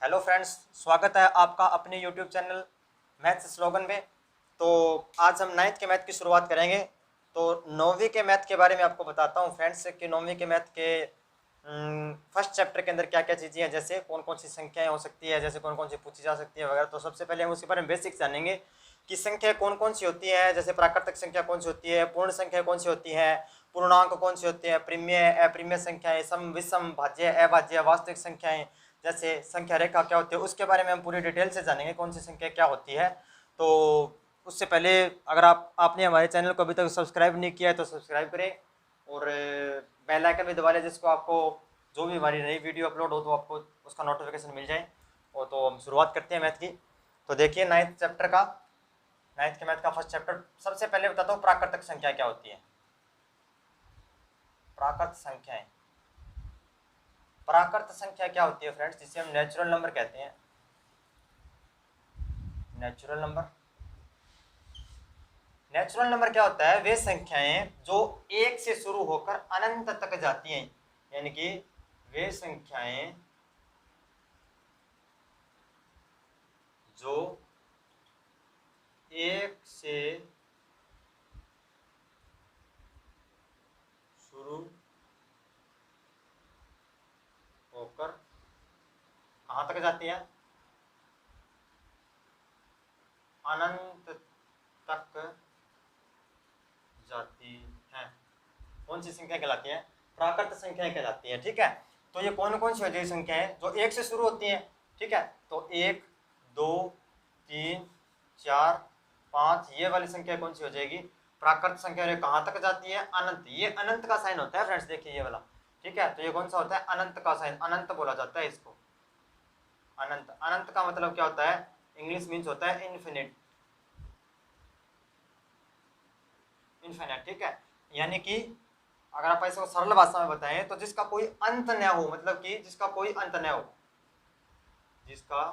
Hello friends, स्वागत है आपका अपने यूट्यूब चैनल मैथ्स स्लोगन में। तो आज हम नाइन्थ के मैथ की शुरुआत करेंगे। तो नौवीं के मैथ के बारे में आपको बताता हूँ फ्रेंड्स कि नौवीं के मैथ के फर्स्ट चैप्टर के अंदर क्या क्या चीज़ें हैं, जैसे कौन कौन सी संख्याएं हो सकती है, जैसे कौन कौन सी पूछी जा सकती है वगैरह। तो सबसे पहले हम उसके बारे में बेसिक्स जानेंगे कि संख्या कौन कौन सी होती है, जैसे प्राकृतिक संख्या कौन सी होती है, पूर्ण संख्या कौन सी होती है, पूर्णांक कौन सी होती है, प्रिमेय अप्रिमेय संख्याएं, सम विषम भाज्य अभाज्य वास्तविक संख्याएं, जैसे संख्या रेखा क्या होती है, उसके बारे में हम पूरी डिटेल से जानेंगे कौन सी संख्या क्या होती है। तो उससे पहले अगर आपने हमारे चैनल को अभी तक सब्सक्राइब नहीं किया है तो सब्सक्राइब करें और बेल आइकन भी दबा लें, जिसको आपको जो भी हमारी नई वीडियो अपलोड हो तो आपको उसका नोटिफिकेशन मिल जाए। और तो हम शुरुआत करते हैं मैथ की। तो देखिए नाइन्थ चैप्टर का, नाइन्थ के मैथ का फर्स्ट चैप्टर। सबसे पहले बताता हूँ प्राकृतिक संख्या क्या होती है। प्राकृत संख्याएं, प्राकृत संख्या क्या होती है फ्रेंड्स, जिसे हम नेचुरल नंबर कहते हैं। नेचुरल नंबर, नेचुरल नंबर क्या होता है, वे संख्याएं जो एक से शुरू होकर अनंत तक जाती हैं, यानी कि वे संख्याएं जो एक से शुरू होकर कहां तक जाती है, अनंत तक जाती है, कौन सी संख्या कहलाती है, प्राकृत संख्याएं कहलाती है। ठीक है, तो ये कौन कौन सी हो जाएगी संख्याएं जो एक से शुरू होती हैं। ठीक है, तो एक, दो, तीन, चार, पाँच, ये वाली संख्या कौन सी हो जाएगी, प्राकृत संख्या। कहाँ तक जाती है, अनंत। ये अनंत का साइन होता है फ्रेंड्स, देखिए ये वाला। ठीक है, तो ये कौन सा होता है, अनंत का साइन, अनंत बोला जाता है इसको। अनंत, अनंत का मतलब क्या होता है, इंग्लिश मीन्स होता है इन्फिनिट, इन्फिनिट। ठीक है, यानी कि अगर आप ऐसे सरल भाषा में बताएं तो जिसका कोई अंत न हो, मतलब कि जिसका कोई अंत न हो, जिसका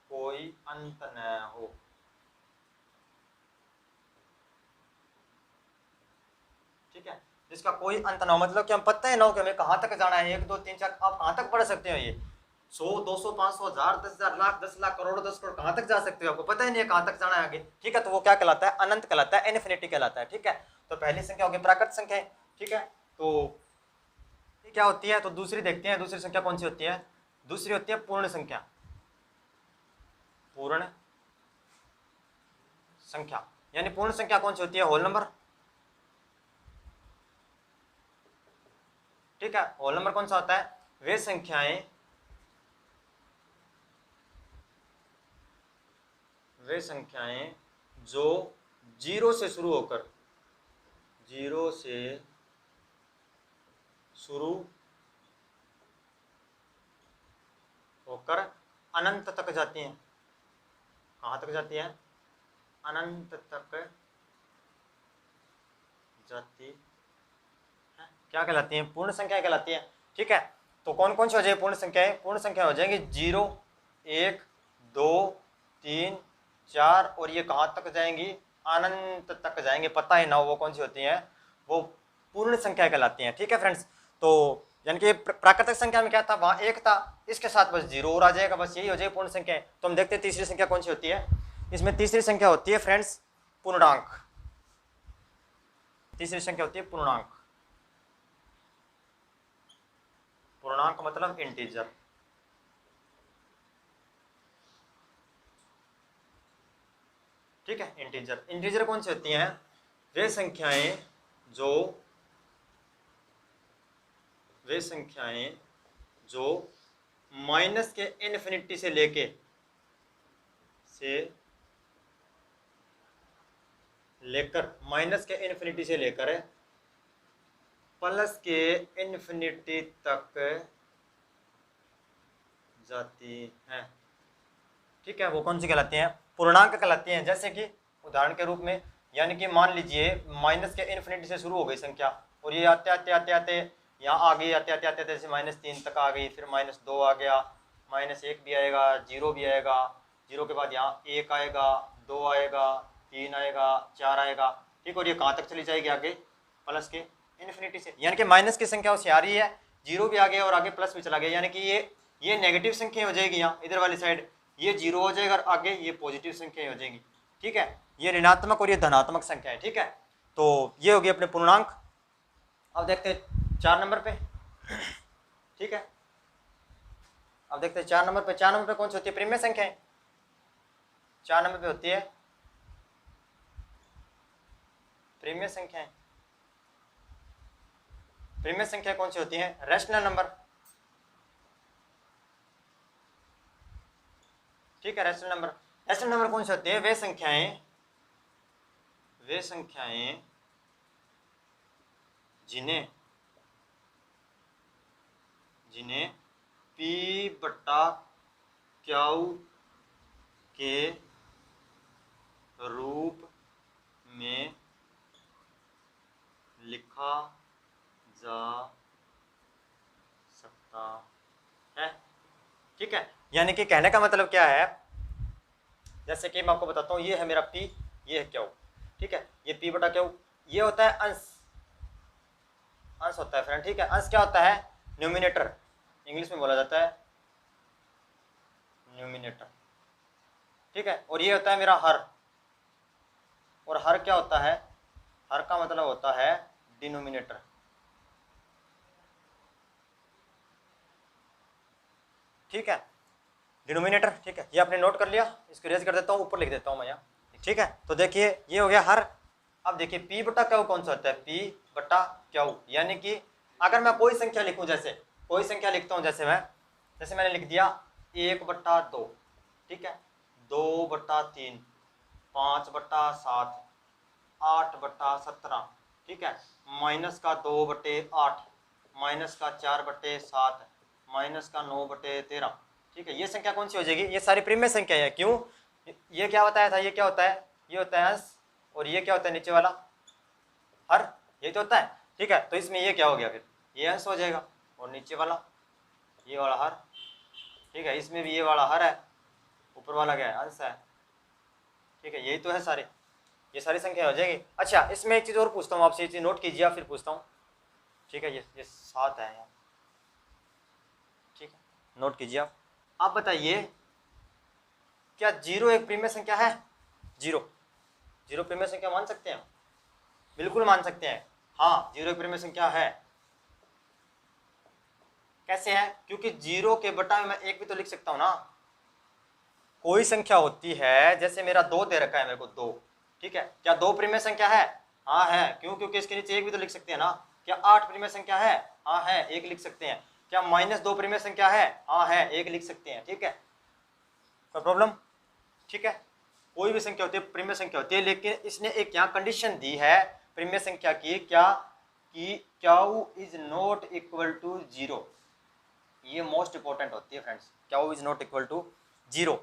कोई अंत न हो। ठीक है, जिसका कोई अंत ना हो, मतलब कि हम पता है ना हो कि हमें कहाँ तक जाना है, एक दो तीन चार, आप कहाँ तक पढ़ सकते हो, ये 100, 200, 500, 1000, 10,000, लाख, 10 लाख, करोड़, 10 करोड़, कहाँ तक जा सकते हो, आपको पता ही नहीं है कहाँ तक जाना है आगे। ठीक है, तो वो क्या कहलाता है, अनंत कहलाता है, इन्फिनिटी कहलाता है। ठीक है, तो पहली संख्या होगी प्राकृत संख्या। ठीक है, तो ये क्या होती है, तो दूसरी देखते हैं, दूसरी संख्या कौन सी होती है, दूसरी होती है पूर्ण संख्या। पूर्ण संख्या यानी पूर्ण संख्या कौन सी होती है, होल नंबर। ठीक है, होल नंबर कौन सा होता है, वे संख्याएं, वे संख्याएं जो जीरो से शुरू होकर, जीरो से शुरू होकर अनंत तक जाती हैं। कहाँ तक जाती है, अनंत तक जाती है, क्या कहलाती है, पूर्ण संख्या कहलाती है। ठीक है, तो कौन कौन सी हो जाएगी पूर्ण संख्याएं, पूर्ण संख्या हो जाएंगी 0, 1, 2, 3, 4, और ये कहाँ तक जाएंगी, अनंत तक जाएंगे, पता ही ना हो वो कौन सी होती हैं, वो पूर्ण संख्या कहलाती हैं। ठीक है फ्रेंड्स, तो यानी कि प्राकृतिक संख्या में क्या था, वहाँ एक था, इसके साथ बस 0 और आ जाएगा, बस यही हो जाएगी पूर्ण संख्या। तो हम देखते हैं तीसरी संख्या कौन सी होती है। इसमें तीसरी संख्या होती है फ्रेंड्स पूर्णांक। तीसरी संख्या होती है पूर्णांक। पूर्णांक मतलब इंटीजर। ठीक है, इंटीजर, इंटीजर कौन सी होती हैं, वे संख्याएं जो, वे संख्याएं जो माइनस के इन्फिनिटी से लेके, से लेकर, माइनस के इन्फिनिटी से लेकर प्लस के इन्फिनिटी तक जाती हैं। ठीक है, वो कौन सी कहलाती हैं, पूर्णांक कहलाती हैं। जैसे कि उदाहरण के रूप में, यानी कि मान लीजिए माइनस के इन्फिनिटी से शुरू हो गई संख्या, और ये आते आते आते आते यहाँ आ गई, आते आते आते जैसे -3 तक आ गई, फिर -2 आ गया, -1 भी आएगा, 0 भी आएगा, 0 के बाद यहाँ 1 आएगा, 2 आएगा, 3 आएगा, 4 आएगा। ठीक, और ये कहाँ तक चली जाएगी आगे, प्लस के इन्फिनिटी से, यानी कि माइनस की संख्या उससे आ रही है, जीरो भी आ गया और आगे प्लस भी चला गया, यानी कि ये नेगेटिव संख्या हो जाएगी, यहाँ इधर वाली साइड ये जीरो हो जाएगा और आगे ये पॉजिटिव संख्या हो जाएगी। ठीक है, ये ऋणात्मक और ये धनात्मक संख्या है। ठीक है, तो ये होगी अपने पूर्णांक। अब देखते हैं 4 नंबर पे। ठीक है, अब देखते हैं 4 नंबर पे। 4 नंबर पे कौन सी होती है? प्रिमेय संख्याएं। 4 नंबर पे होती है प्रिमेय संख्याएं। प्रिमेय संख्या कौन सी होती है? Rational number. ठीक है, रैशनल नंबर। रैशनल नंबर कौन सी होती है? वे संख्याएं जिन्हें P बटा क्यू के रूप में लिखा जा सकता है। ठीक है, यानी कि कहने का मतलब क्या है, जैसे कि मैं आपको बताता हूँ, ये है मेरा P, ये है क्यू। ठीक है, ये P बटा क्यू, ये होता है अंश होता है फ्रेंड। ठीक है, अंश क्या होता है? न्यूमिनेटर, इंग्लिश में बोला जाता है न्यूमिनेटर। ठीक है, और ये होता है मेरा हर, और हर क्या होता है? हर का मतलब होता है डिनोमिनेटर। ठीक है, डिनोमिनेटर। ठीक है, ये आपने नोट कर लिया, इसको रेज कर देता हूँ, ऊपर लिख देता हूँ मैं यहाँ। ठीक है, तो देखिए ये हो गया हर। अब देखिए P बटा क्यू कौन सा होता है? P बटा क्यू, यानी कि अगर मैं कोई संख्या लिखूं, जैसे कोई संख्या लिखता हूँ, जैसे मैंने लिख दिया 1/2। ठीक है, 2/3, 5/7, 8/17। ठीक है, माइनस का 2/8, माइनस का 4/7, माइनस का 9/13। ठीक है, ये संख्या कौन सी हो जाएगी? ये सारी प्रिमेय संख्या है। क्यों? ये क्या बताया था? ये क्या होता है? ये होता है अंश, और ये क्या होता है? नीचे वाला हर, ये तो होता है। ठीक है, तो इसमें ये क्या हो गया? फिर ये अंश हो जाएगा, और नीचे वाला ये वाला हर। ठीक है, इसमें भी ये वाला हर है, ऊपर वाला क्या है? अंश है। ठीक है, यही तो है सारे, ये सारी संख्या हो जाएगी। अच्छा, इसमें एक चीज़ और पूछता हूँ आपसे, ये चीज़ नोट कीजिए, फिर पूछता हूँ। ठीक है, ये 7 है यहाँ। ठीक है, नोट कीजिए आप बताइए, क्या जीरो एक प्रिमेय संख्या है? जीरो प्रिमेय संख्या मान सकते हैं? बिल्कुल मान सकते हैं। हाँ, जीरो एक प्रिमेय संख्या है। कैसे है? क्योंकि जीरो के बटा में मैं एक भी तो लिख सकता हूँ ना। कोई संख्या होती है, जैसे मेरा 2 दे रखा है मेरे को, 2। ठीक है, क्या 2 प्रिमेय संख्या है? हाँ है। क्यों? क्योंकि इसके नीचे एक भी तो लिख सकते हैं ना। क्या 8 प्रिमेय संख्या है? हाँ है, एक लिख सकते हैं। क्या -2 प्रिमेय संख्या है? हाँ है, एक लिख सकते हैं। ठीक है, कोई प्रॉब्लम? ठीक है, कोई भी संख्या होती है प्रिमेय संख्या होती है, लेकिन इसने एक यहाँ कंडीशन दी है प्रिमेय संख्या की, क्या कि Q is not equal to 0। ये मोस्ट इंपॉर्टेंट होती है friends, Q is not equal to 0।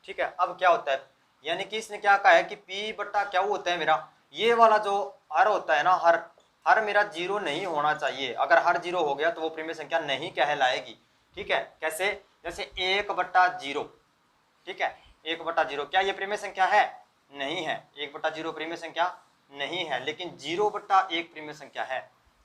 ठीक है, अब क्या होता है, यानी कि इसने क्या कहा है कि P बटा क्यू होता है मेरा, ये वाला जो हर होता है ना, हर मेरा 0 नहीं होना चाहिए। अगर हर 0 हो गया तो वो प्रिमेय संख्या नहीं कहलाएगी। ठीक है, कैसे? जैसे 1/0। ठीक है, 1/0 क्या ये प्रिमेय संख्या है? नहीं है, 1/0 प्रिमेय संख्या नहीं है, लेकिन 0/1 प्रिमेय संख्या है।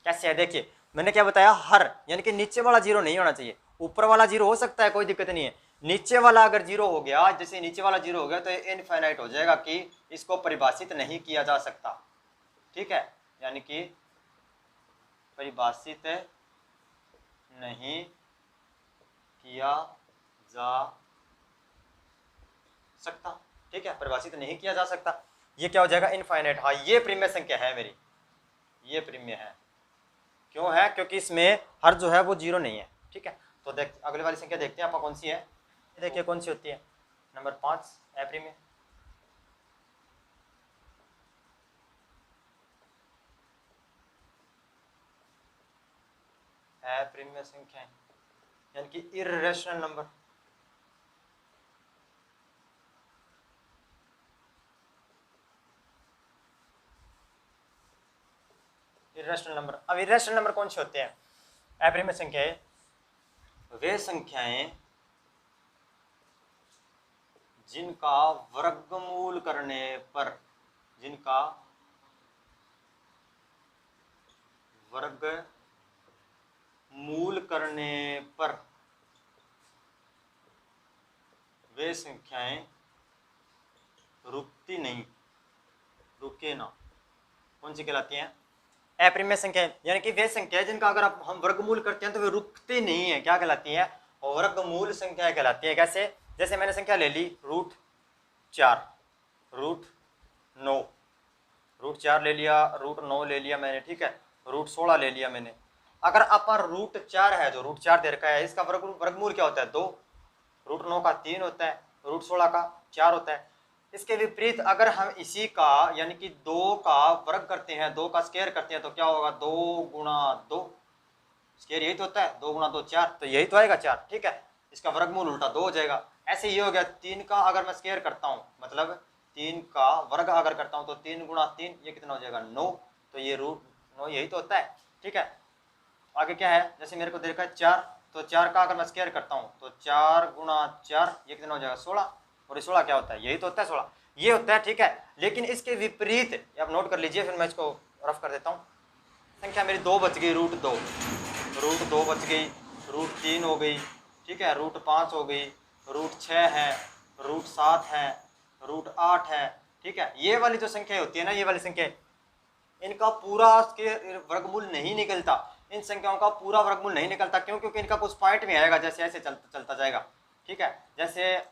कैसे है? देखिए, मैंने क्या बताया? हर, यानी कि नीचे वाला 0 नहीं होना चाहिए, ऊपर वाला 0 हो सकता है, कोई दिक्कत नहीं है। नीचे वाला अगर 0 हो गया, जैसे नीचे वाला 0 हो गया तो ये इनफाइनाइट हो जाएगा, कि इसको परिभाषित नहीं किया जा सकता। ठीक है, यानी कि परिभाषित नहीं किया जा सकता। ठीक है, परिभाषित नहीं किया जा सकता, ये क्या हो जाएगा? इनफाइनाइट। हाँ, ये प्रिमेय संख्या है मेरी, ये प्रिमेय है। क्यों है? क्योंकि इसमें हर जो है वो 0 नहीं है। ठीक है, तो देख अगली वाली संख्या देखते हैं आपका कौन सी है। देखिए कौन सी होती है? नंबर 5, अप्रिमेय। अप्रिमेय संख्या, यानी कि इर्रेशनल नंबर। Irrational number. अब इर्रेशनल नंबर कौन से होते हैं? अप्रिमेय संख्याएं वे संख्याएं जिनका वर्गमूल करने पर, जिनका वर्गमूल करने पर वे संख्याएं रुकती नहीं, रुके ना, कौन सी कहलाती हैं? अप्रिमेय संख्याएं, यानी कि वे संख्याएं जिनका अगर हम वर्गमूल करते हैं तो वे रुकते नहीं है, क्या कहलाती हैं? वर्गमूल संख्याएं कहलाती है। कैसे? जैसे मैंने संख्या ले ली √4, √9, √4 ले लिया, √9 ले लिया मैंने, ठीक है, √16 ले लिया मैंने। अगर अपन √4 है, जो √4 दे रखा है, इसका वर्गमूल क्या होता है? 2, √9 का 3 होता है, √16 का 4 होता है। इसके विपरीत अगर हम इसी का यानी कि 2 का वर्ग करते हैं, 2 का स्क्वायर करते हैं, तो क्या होगा? 2 गुणा 2, स्क्वायर यही तो होता है, 2 गुणा 2 4, तो यही तो आएगा 4, ठीक है। इसका वर्गमूल उल्टा 2 हो जाएगा। ऐसे ये हो गया 3 का अगर मैं स्क्वायर करता हूँ, मतलब 3 का वर्ग अगर करता हूँ, तो 3 गुणा 3 ये कितना हो जाएगा? 9, तो ये √9 यही तो होता है, ठीक है। आगे क्या है? जैसे मेरे को दे रखा है 4, तो 4 का अगर मैं स्क्वायर करता हूँ, तो 4 गुणा 4 ये कितना हो जाएगा? 16, और ये 16 क्या होता है? यही तो होता है 16, ये होता है, ठीक है। लेकिन इसके विपरीत आप नोट कर लीजिए, फिर मैं इसको रफ कर देता हूँ। संख्या मेरी 2 बच गई, √2 बच गई, √3 हो गई, ठीक है, √5 हो गई, √6 है, √7 है, √8 है, ठीक है। ये वाली जो संख्या होती है ना, ये वाली संख्या, इनका पूरा के वर्गमूल नहीं निकलता, इन संख्याओं का पूरा वर्गमूल नहीं निकलता। क्यों? क्योंकि इनका कुछ पॉइंट में आएगा, जैसे ऐसे चलता जाएगा, ठीक है। जैसे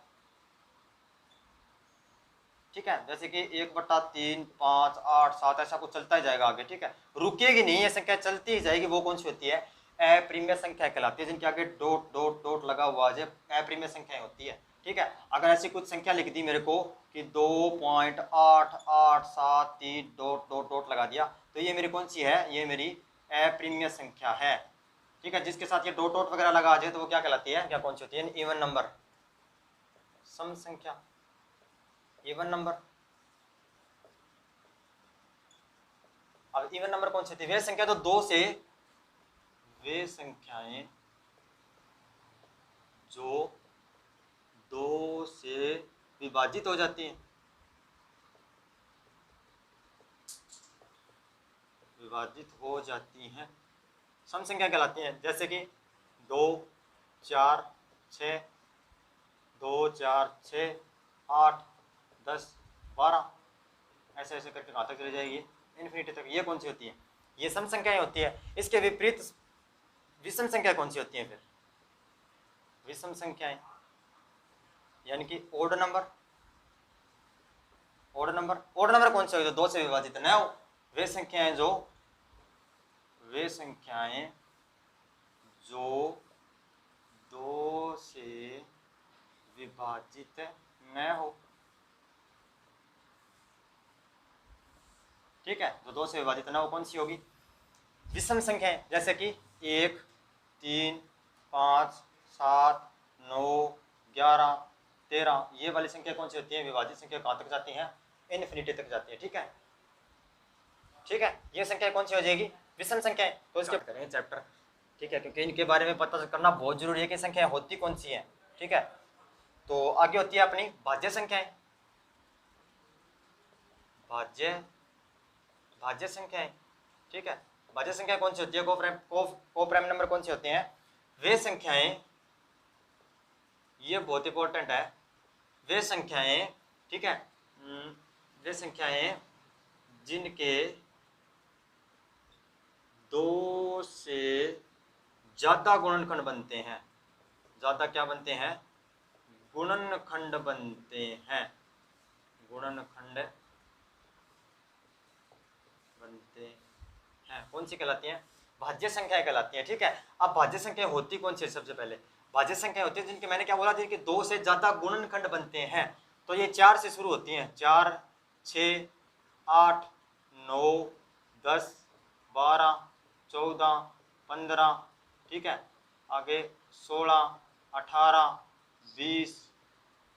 कि 1/3, 5, 8, 7 ऐसा कुछ चलता ही जाएगा आगे, ठीक है, रुकेगी नहीं, ये संख्या चलती ही जाएगी। वो कौन सी होती है? अप्रिमेय संख्या कहलाती है, जिनके आगे डॉट डॉट डॉट लगा हुआ है, अप्रिमेय संख्या होती है, ठीक है। अगर ऐसी कुछ संख्या लिख दी मेरे को कि 2.8873 डॉट डॉट डॉट लगा दिया, तो ये मेरी कौन सी है? ये मेरी अप्रिमेय संख्या है, ठीक है। जिसके साथ ये डॉट डॉट वगैरह लगा आ जाए तो वो क्या कहलाती है? क्या कौन सी होती है? इवन नंबर, सम संख्या, इवन नंबर। अब इवन नंबर कौन सी थी? वे संख्या तो वे संख्याएं जो 2 से विभाजित हो जाती हैं, सम संख्या कहलाती हैं। जैसे कि 2, 4, 6, 2, 4, 6, 8, 10, 12, ऐसे ऐसे करके कहाँ तक चली जाएगी? इन्फिनिटी तक। ये कौन सी होती है? ये सम संख्याएं होती है। इसके विपरीत विषम संख्या कौन सी होती है? फिर विषम संख्याएं यानी कि ओड नंबर कौन से हो? जो 2 से विभाजित न हो, वे संख्याएं जो 2 से विभाजित न हो, ठीक है, जो 2 से विभाजित न हो, कौन सी होगी? विषम संख्याएं। जैसे कि 1, 3, 5, 7, 9, 11, 13, ये वाली संख्या कौन सी होती है? विभाजित संख्या कहाँ तक जाती हैं? इन्फिनिटी तक जाती है, ठीक है, ठीक है। ये संख्या कौन सी हो जाएगी? विषम संख्याएं। तो इसके करेंगे चैप्टर, ठीक है, क्योंकि इनके बारे में पता करना बहुत जरूरी है कि संख्याएं होती कौन सी हैं, ठीक है। तो आगे होती है अपनी भाज्य संख्याएं, भाज्य संख्याएं, ठीक है। भाज्य संख्या कौन सी होती है? कोप्राइम नंबर कौन सी होते हैं? वे संख्याएं, ये बहुत इंपॉर्टेंट है, वे संख्याएं, ठीक है, वे संख्याएं जिनके 2 से ज्यादा गुणनखंड बनते हैं, ज्यादा क्या बनते हैं? गुणनखंड बनते हैं, गुणनखंड बनते हैं, कौन सी कहलाती हैं? भाज्य संख्याएं कहलाती हैं, ठीक है। अब भाज्य संख्याएं होती कौन सी है? सबसे पहले भाज्य संख्याएं होती है जिनके, मैंने क्या बोला, जिनके 2 से ज्यादा गुणनखंड बनते हैं। तो ये 4 से शुरू होती हैं, 4, 6, 8, 9, 10, 12, 14, 15, ठीक है, आगे 16, 18, 20,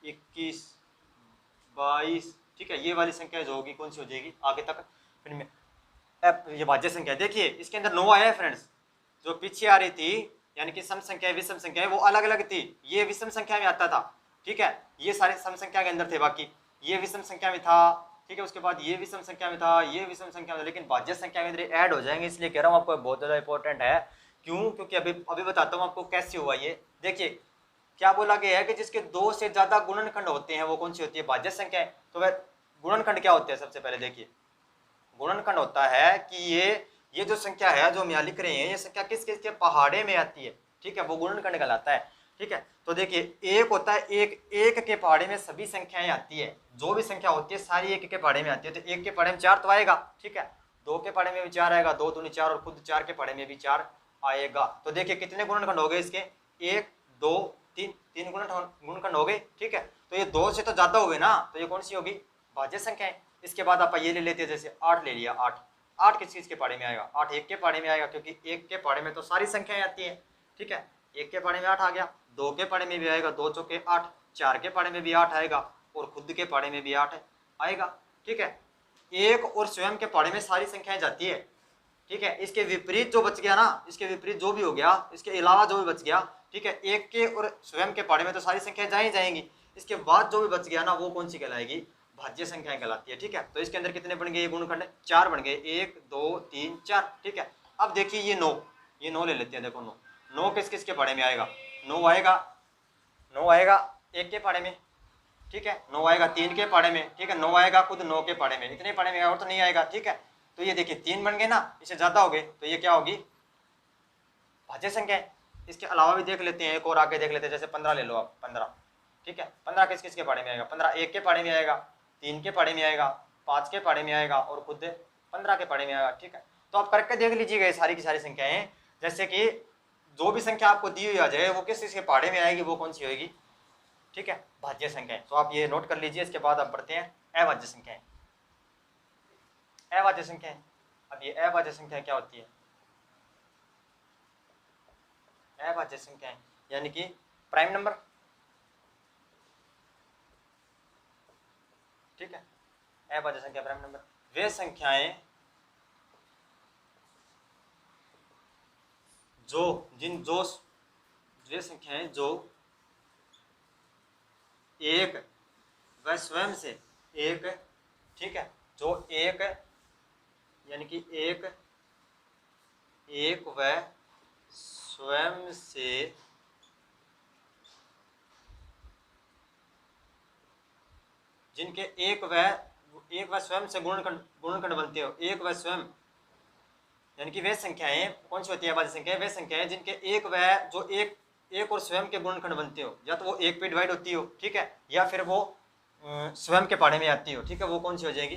21, 22, ठीक है। ये वाली संख्या जो होगी कौन सी हो जाएगी आगे तक? फिर में ये भाज्य संख्या, देखिए इसके अंदर 9 आया है फ्रेंड्स, जो पीछे आ रही थी यानी कि सम संख्या विषम संख्या वो अलग अलग थी, ये विषम संख्या में आता था, ठीक है, ये सारे सम संख्या के अंदर थे, बाकी ये विषम संख्या में था, ठीक है। उसके बाद ये विषम संख्या में था, ये विषम संख्या में, लेकिन भाज्य संख्या के अंदर ऐड हो जाएंगे, इसलिए कह रहा हूँ आपको बहुत ज़्यादा इंपॉर्टेंट है क्यों? क्योंकि अभी अभी बताता हूँ आपको कैसे हुआ ये। देखिए क्या बोला गया है कि जिसके दो से ज्यादा गुणनखंड होते हैं वो कौन सी होती है? भाज्य संख्या है। तो वह गुणनखंड क्या होते हैं? सबसे पहले देखिए गुणनखंड होता है कि ये जो संख्या है जो हम यहाँ लिख रहे हैं, ये संख्या किस किस के पहाड़े में आती है, ठीक है, वो गुणनखंड कहलाता है। ठीक है, तो देखिए एक होता है एक, एक के पहाड़े में सभी संख्याएं आती है, जो भी संख्या होती है सारी एक के पहाड़े में आती है। तो एक के पहाड़े में 4 तो आएगा, ठीक है, दो के पहाड़े में भी 4 आएगा, दो दूनी 4, और खुद 4 के पहाड़े में भी 4 आएगा। तो देखिए कितने गुणनखंड हो गए इसके? 1 2 3, 3 गुणनखंड हो गए। ठीक है, तो ये 2 से तो ज्यादा हो गए ना, तो ये कौन सी होगी? भाज्य संख्या है। इसके बाद आप ये ले लेते हैं, जैसे 8 ले लिया, 8 8 किस चीज के पहाड़े में आएगा? 8 एक के पहाड़े में आएगा, क्योंकि एक के पहाड़े में तो सारी संख्याएं आती हैं। ठीक है, एक के पहाड़े में 8 आ गया, दो के पहाड़े में भी आएगा, 2 चौके 8, 4 के पहाड़े में भी 8 आएगा, और खुद के पहाड़े में भी 8 आएगा। ठीक है, एक और स्वयं के पहाड़े में सारी संख्याएं जाती है। ठीक है, इसके विपरीत जो बच गया ना, इसके विपरीत जो भी हो गया, इसके अलावा जो भी बच गया, ठीक है, एक के और स्वयं के पहाड़े में तो सारी संख्याएं जा ही जाएंगी, इसके बाद जो भी बच गया ना वो कौन सी कहलाएगी? भाज्य संख्याएं कहलाती है। ठीक है, तो इसके अंदर कितने बन गए? गुणनखंड 4 बन गए, 1 2 3 4। ठीक है, अब देखिए ये 9, ये 9 ले लेते हैं। देखो 9, 9 किस किस के पहाड़े में आएगा? 9 आएगा, 9 आएगा एक के पहाड़े में, ठीक है, 9 आएगा 3 के पहाड़े में, ठीक है, 9 आएगा खुद 9 के पहाड़े में, इतने पहाड़े में और तो नहीं आएगा। ठीक है, तो ये देखिए 3 बन गए ना, इससे ज्यादा हो गए, तो ये क्या होगी? भाज्य संख्या है। इसके अलावा भी देख लेते हैं, एक और आगे देख लेते हैं, जैसे 15 ले लो आप, 15। ठीक है, 15 किस किस के पहाड़े में आएगा? 15 एक के पहाड़े में आएगा, 3 के पहाड़े में आएगा, 5 के पहाड़े में आएगा, और खुद 15 के पहाड़े में आएगा। ठीक है, तो आप करके देख लीजिएगा ये सारी की सारी संख्याएं, जैसे कि जो भी संख्या आपको दी हुई आ जाए वो किस किसके पहाड़े में आएगी, वो कौन सी होगी? ठीक है, भाज्य संख्याएं। तो आप ये नोट कर लीजिए। इसके बाद आप पढ़ते हैं अभाज्य संख्याएं। अभाज्य संख्याएं, अब ये अभाज्य संख्या क्या होती है? अभाज्य संख्याएं यानी कि प्राइम नंबर। ठीक है, अभाज्य संख्या प्राइम नंबर वे संख्याएं जो वे संख्याएं जो एक व स्वयं से एक, ठीक है, जो एक यानी कि एक व स्वयं से जिनके एक व स्वयं से गुणनखंड बनते हो, एक व स्वयं यानी कि वे संख्याएं कौन सी होती है? अभाज्य संख्याएं वे संख्याएं जिनके एक व जो एक और स्वयं के गुणनखंड बनते हो, या तो वो एक पे डिवाइड होती हो, ठीक है, या फिर वो स्वयं के पहाड़े में आती हो। ठीक है, वो कौन सी हो जाएगी?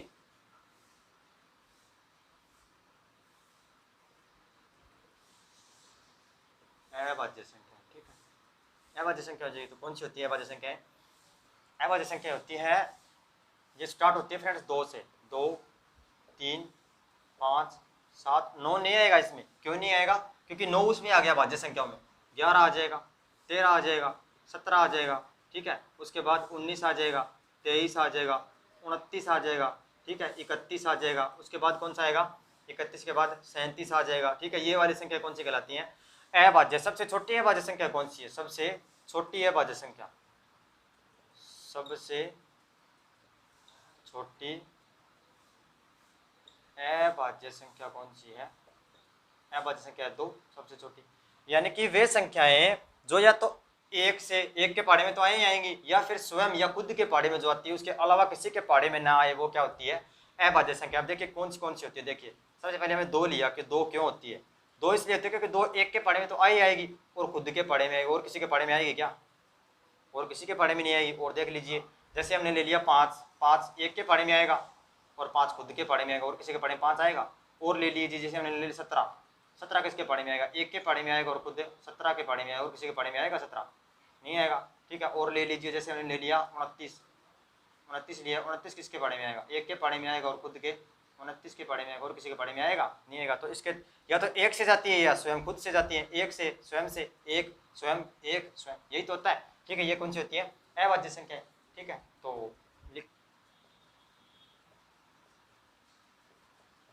अभाज्य संख्या। ठीक है, अभाज्य संख्या हो जाएगी, तो कौन सी होती है अभाज्य संख्याएं? अभाज्य संख्या होती है, ये स्टार्ट होती है फ्रेंड्स 2 से, 2 3 5 7 9 नहीं आएगा इसमें। क्यों नहीं आएगा? क्योंकि 9 उसमें आ गया भाज्य संख्याओं में। 11 आ जाएगा, 13 आ जाएगा, 17 आ जाएगा, ठीक है, उसके बाद 19 आ जाएगा, 23 आ जाएगा, 29 आ जाएगा, ठीक है, 31 आ जाएगा, उसके बाद कौन सा आएगा? 31 के बाद 37 आ जाएगा। ठीक है, ये वाली संख्या कौन सी कहलाती है? अभाज्य। सबसे छोटी अभाज्य संख्या कौन सी है? सबसे छोटी अभाज्य संख्या, सबसे छोटी अभाज्य संख्या कौन सी है? अभाज्य संख्या 2 सबसे छोटी, यानी कि वे संख्याएं जो या तो एक से एक के पहाड़े में तो आए आएंगी, या फिर स्वयं या खुद के पहाड़े में जो आती है उसके अलावा किसी के पहाड़े में ना आए, वो क्या होती है? अभाज्य संख्या। अब देखिए कौन सी होती है। देखिए सबसे पहले हमें 2 लिया, कि 2 क्यों होती है? 2 इसलिए होती है क्योंकि 2 एक के पहाड़े में तो आई आएगी, और खुद के पहाड़े में आएगी, और किसी के पहाड़े में आएगी क्या? और किसी के पहाड़े में नहीं आएगी। और देख लीजिए, जैसे हमने ले लिया 5, 5 एक के पहाड़े में आएगा, और 5 खुद के पहाड़े में आएगा, और किसी के पहाड़े में 5 आएगा। और ले लीजिए, जैसे हमने ले लिया 17, 17 किसके पहाड़े में आएगा? एक के पहाड़े में आएगा, और खुद 17 के पहाड़े में आएगा, और किसी के पहाड़े में आएगा 17 नहीं आएगा। ठीक है, और ले लीजिए, जैसे हमने ले लिया 29, 29 लिया, 29 किसके पहाड़े में आएगा? एक के पहाड़े में आएगा, और खुद के 29 के पहाड़े में आएगा, और किसी के पहाड़े में आएगा नहीं आएगा। तो इसके या तो एक से जाती है या स्वयं खुद से जाती है, एक से स्वयं से एक स्वयं एक स्वयं, यही तो होता है। ठीक है, ये कौन सी होती है? अभाज्य संख्या। ठीक है, तो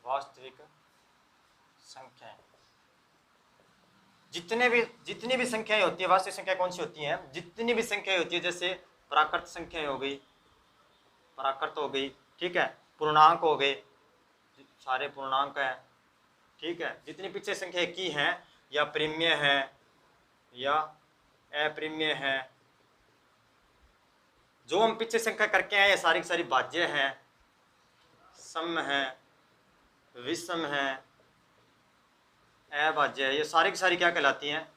वास्तविक संख्याएं, जितनी भी संख्याएं होती है, वास्तविक संख्या कौन सी होती हैं? जितनी भी संख्याएं होती है, जैसे प्राकृत संख्याएं हो गई, प्राकृत हो गई, ठीक है, पूर्णांक हो गए, सारे पूर्णांक हैं, ठीक है, जितनी पीछे संख्या की हैं, या प्रीम्य है या अप्रीम्य है। जो हम पीछे संख्या करके आए ये सारी की सारी भाज्य हैं, सम है, विषम है, अभाज्य है। ये सारी की सारी क्या कहलाती हैं?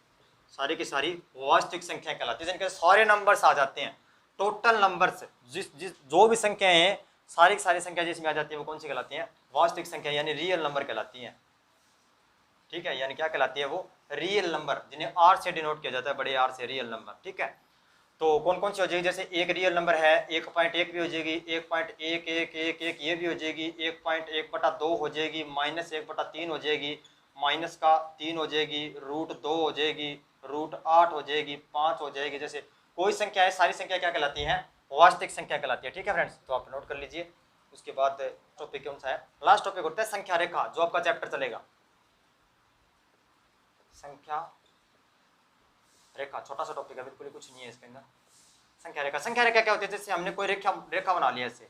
सारी की सारी वास्तविक संख्या कहलाती है, जिनके सारे नंबर्स आ जाते हैं। टोटल नंबर्स जिस जो भी संख्याएं हैं सारी की सारी संख्या जिसमें आ जाती है वो कौन सी कहलाती हैं? वास्तविक संख्या यानी रियल नंबर कहलाती हैं। ठीक है, यानी क्या कहलाती है वो? रियल नंबर, जिन्हें आर से डिनोट किया जाता है, बड़े आर से, रियल नंबर। ठीक है, तो कौन कौन सी हो जाएगी? जैसे एक रियल नंबर है 1.1 भी हो जाएगी, 1.1111 ये भी हो जाएगी, 1.1/2 हो जाएगी, -1/3 हो जाएगी, माइनस का 3 हो जाएगी, √2 हो जाएगी, √8 हो जाएगी, 5 हो जाएगी। जैसे कोई संख्या है, सारी संख्या क्या कहलाती है? वास्तविक संख्या कहलाती है। ठीक है फ्रेंड्स, तो आप नोट कर लीजिए। उसके बाद टॉपिक कौन सा है? लास्ट टॉपिक होता है संख्या रेखा, जो आपका चैप्टर चलेगा। संख्या रेखा छोटा सा टॉपिक है, बिल्कुल कुछ नहीं है इसके अंदर। संख्या रेखा, संख्या रेखा क्या होती है? जैसे हमने कोई रेखा बना लिया ऐसे,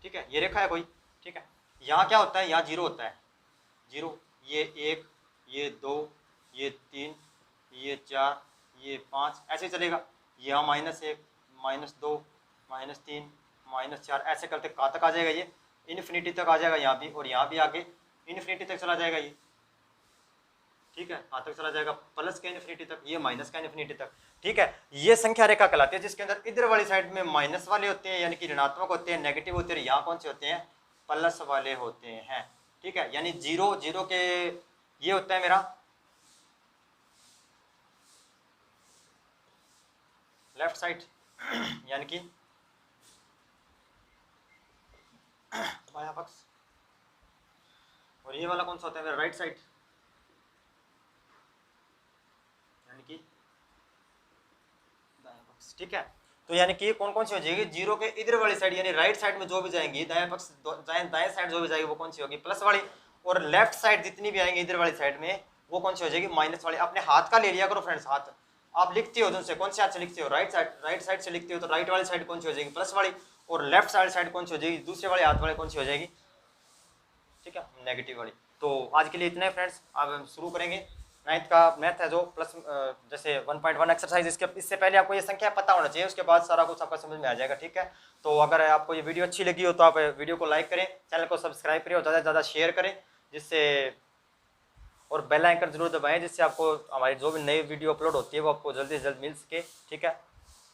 ठीक है, ये रेखा है कोई, ठीक है, यहाँ क्या होता है? यहाँ 0 होता है, 0, ये 1, ये 2, ये 3, ये 4, ये 5, ऐसे चलेगा। यहाँ -1, -2, -3, -4, ऐसे करते कहाँ तक आ जाएगा? ये इन्फिनिटी तक आ जाएगा यहाँ भी, और यहाँ भी आगे इन्फिनिटी तक चला जाएगा ये। ठीक है, कहाँ तक चला जाएगा? प्लस का इन्फिनिटी तक, ये माइनस का इन्फिनिटी तक। ठीक है, ये संख्या रेखा कहलाती है, जिसके अंदर इधर वाली साइड में माइनस वाले होते हैं, यानी कि ऋणात्मक होते हैं, नेगेटिव होते हैं। यहाँ कौन से होते हैं? प्लस वाले होते हैं। ठीक है, यानी 0 0 के ये होता है मेरा लेफ्ट साइड, यानी कि बायां पक्ष, और ये वाला कौन सा होता है मेरा? राइट साइड, यानी कि दायां पक्ष। ठीक है, तो यानी कि कौन कौन सी हो जाएगी? 0 के इधर वाली साइड यानी राइट साइड में जो भी जाएंगी, दाएं पक्ष दाएं साइड जो भी जाएगी वो कौन सी होगी? प्लस वाली। और लेफ्ट साइड जितनी भी आएंगी इधर वाली साइड में वो कौन सी हो जाएगी? माइनस वाली। अपने हाथ का ले लिया करो फ्रेंड्स, हाथ आप लिखते हो उनसे, कौन से हाथ से लिखते हो? राइट साइड से लिखते हो, तो राइट वाली साइड कौन सी हो जाएगी? प्लस वाली। और लेफ्ट साइड कौन सी हो जाएगी? दूसरे वाले हाथ वाले कौन सी हो जाएगी? ठीक है, नेगेटिव वाली। तो आज के लिए इतना है फ्रेंड्स, अब हम शुरू करेंगे 9th का मैथ है जो प्लस जैसे 1.1 एक्सरसाइज। इससे पहले आपको ये संख्या पता होना चाहिए, उसके बाद सारा कुछ आपका समझ में आ जाएगा। ठीक है, तो अगर आपको ये वीडियो अच्छी लगी हो तो आप वीडियो को लाइक करें, चैनल को सब्सक्राइब करें और ज़्यादा से ज़्यादा शेयर करें, जिससे और बेल आइकन जरूर दबाएं, जिससे आपको हमारी जो भी नई वीडियो अपलोड होती है वो आपको जल्दी से जल्द मिल सके। ठीक है,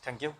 थैंक यू।